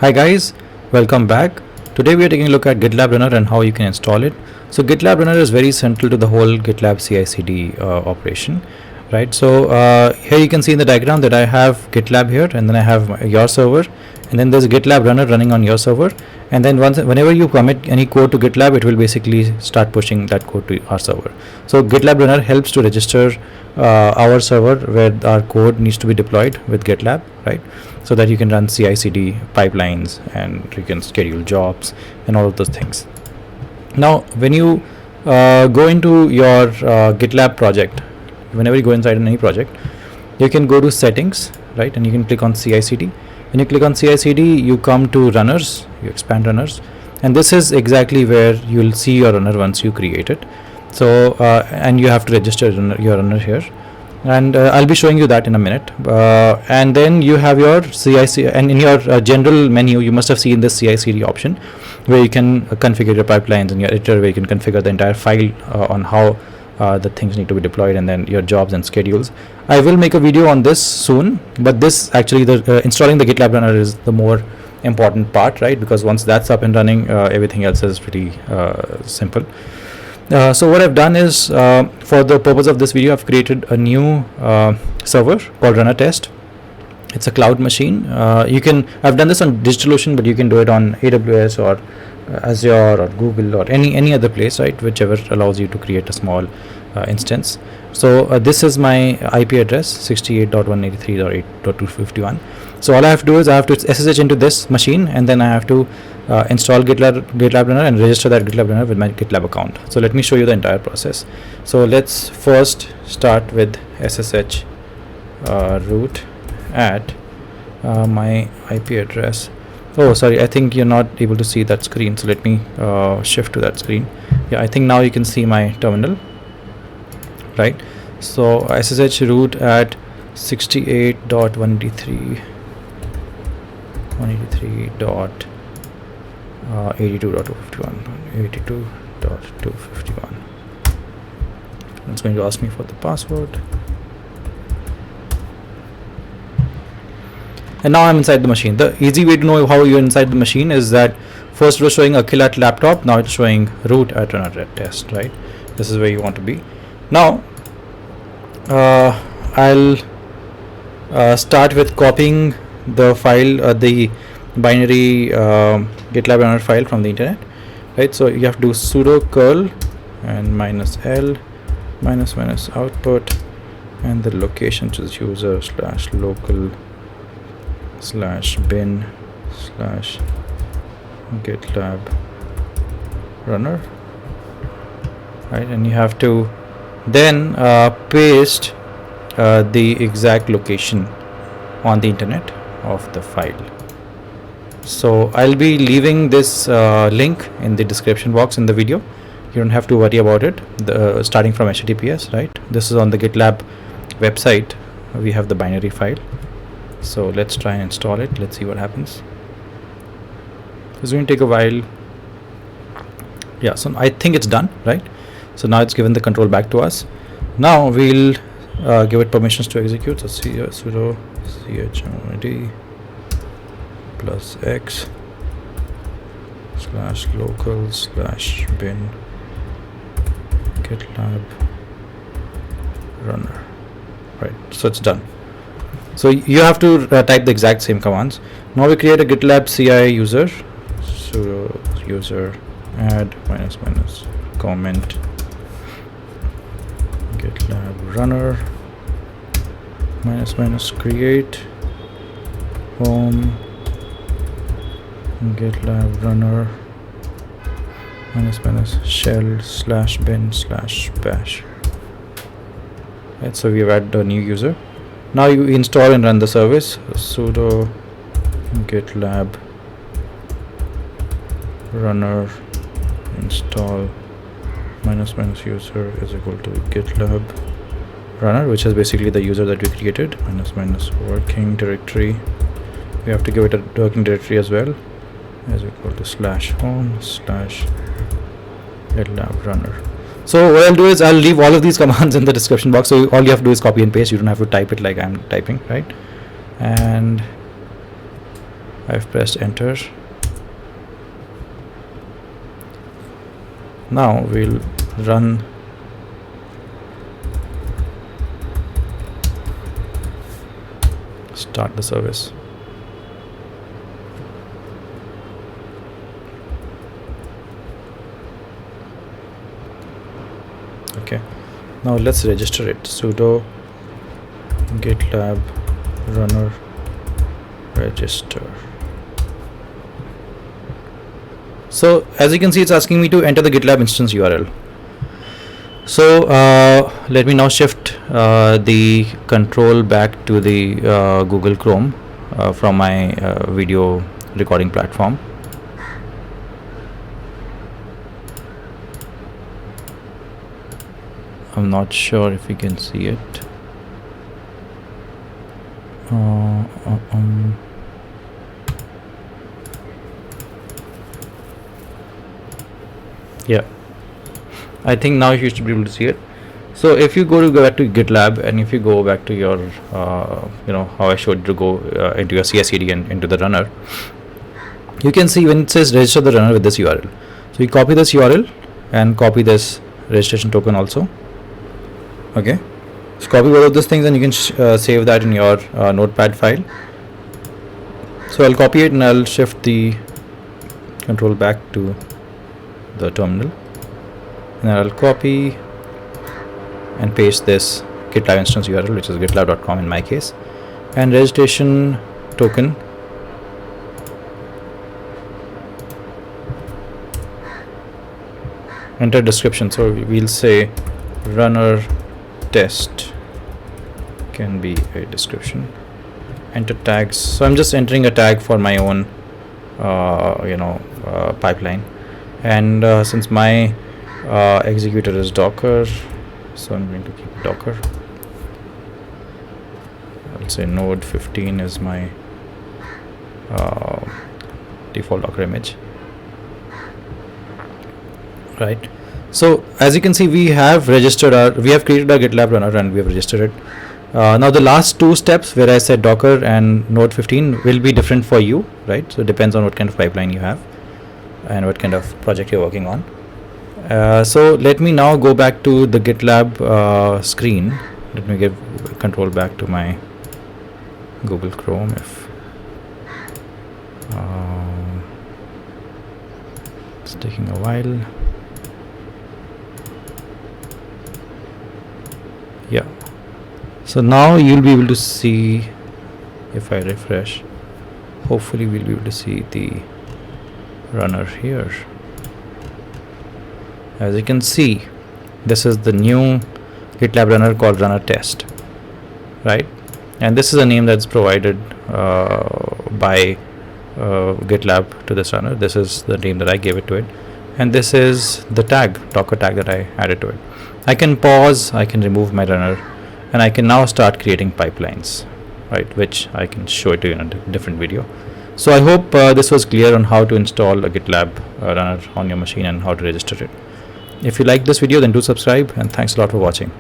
Hi guys, welcome back. Today we are taking a look at GitLab Runner and how you can install it. So GitLab Runner is very central to the whole GitLab CI/CD operation, right? So here you can see in the diagram that I have GitLab here, and then I have your server, and then there's GitLab Runner running on your server, and then whenever you commit any code to GitLab, it will basically start pushing that code to our server. So GitLab Runner helps to register our server where our code needs to be deployed with GitLab, right? So that you can run CI/CD pipelines and you can schedule jobs and all of those things. Now, when you go into your GitLab project, whenever you go inside any project, you can go to settings, right? And you can click on CI/CD. When you click on CI/CD, you come to runners, you expand runners, and this is exactly where you'll see your runner once you create it. So, and you have to register your runner here. And I'll be showing you that in a minute. And then you have your CI/CD, and in your general menu, you must have seen this CI/CD option where you can configure your pipelines, and your editor where you can configure the entire file on how the things need to be deployed, and then your jobs and schedules. I will make a video on this soon, but this actually, the installing the GitLab Runner is the more important part, right? Because once that's up and running, everything else is pretty simple. So what I've done is, for the purpose of this video, I've created a new server called Runner Test. It's a cloud machine. I've done this on DigitalOcean, but you can do it on AWS or Azure or Google or any other place, right? Whichever allows you to create a small instance. So this is my IP address, 68.183.8.251. So all I have to do is I have to SSH into this machine, and then I have to install GitLab Runner and register that GitLab Runner with my GitLab account. So let me show you the entire process. So let's first start with SSH root at my IP address. Oh, sorry, I think you're not able to see that screen. So let me shift to that screen. Yeah, I think now you can see my terminal, right? So SSH root at 68.183.82.251. It's going to ask me for the password. And now I'm inside the machine. The easy way to know how you're inside the machine is that first it was showing Akhil at laptop, now it's showing root at runner test, right? This is where you want to be. Now, I'll start with copying the file, the binary GitLab Runner file from the internet, right? So you have to do sudo curl and -l -- output, and the location to the user /local /bin /GitLab Runner, right? And you have to then paste the exact location on the internet of the file. So I'll be leaving this link in the description box in the video. You don't have to worry about it. Starting from HTTPS, right? This is on the GitLab website. We have the binary file. So let's try and install it. Let's see what happens. It's going to take a while. Yeah, so I think it's done, right? So now it's given the control back to us. Now we'll give it permissions to execute. So sudo chmod +x /local /bin GitLab Runner, right? So it's done. So you have to type the exact same commands. Now we create a GitLab CI user, sudo user add -- comment GitLab Runner -- create home GitLab Runner -- shell /bin /bash. Right, so we've added a new user. Now you install and run the service. Sudo GitLab Runner install -- user is equal to GitLab Runner, which is basically the user that we created, -- working directory. We have to give it a working directory as well, is equal to /home /GitLab Runner. So what I'll do is I'll leave all of these commands in the description box. So all you have to do is copy and paste. You don't have to type it like I'm typing, right? And I've pressed enter. Now we'll run start the service. Okay, now let's register it. Sudo GitLab Runner register. So as you can see, it's asking me to enter the GitLab instance URL. So let me now shift the control back to the Google Chrome from my video recording platform. I'm not sure if you can see it. Yeah, I think now you should be able to see it. So if you go back to GitLab, and if you go back to your how I showed you to go into your CI/CD and into the runner, you can see when it says register the runner with this URL. So you copy this URL and copy this registration token also. Okay, so copy both of these things and you can save that in your notepad file. So I'll copy it and I'll shift the control back to the terminal, and I'll copy and paste this GitLab instance URL, which is gitlab.com in my case, and registration token. Enter description. So we'll say runner test can be a description. Enter tags. So I'm just entering a tag for my own pipeline, and since my executor is Docker, so I'm going to keep Docker. I'll say node 15 is my default Docker image. Right. So as you can see, we have created our GitLab runner and we have registered it. Now the last two steps where I said Docker and node 15 will be different for you, right? So it depends on what kind of pipeline you have and what kind of project you're working on. So let me now go back to the GitLab screen. Let me give control back to my Google Chrome. If it's taking a while. Yeah. So now you'll be able to see, if I refresh, hopefully we'll be able to see the runner here. As you can see, this is the new GitLab runner called runner test, right? And this is a name that's provided by GitLab to this runner. This is the name that I gave it to it, and this is the tag, Docker tag, that I added to it. I can pause, I can remove my runner, and I can now start creating pipelines, right, which I can show it to you in a different video. So I hope this was clear on how to install a GitLab runner on your machine and how to register it. If you like this video, then do subscribe, and thanks a lot for watching.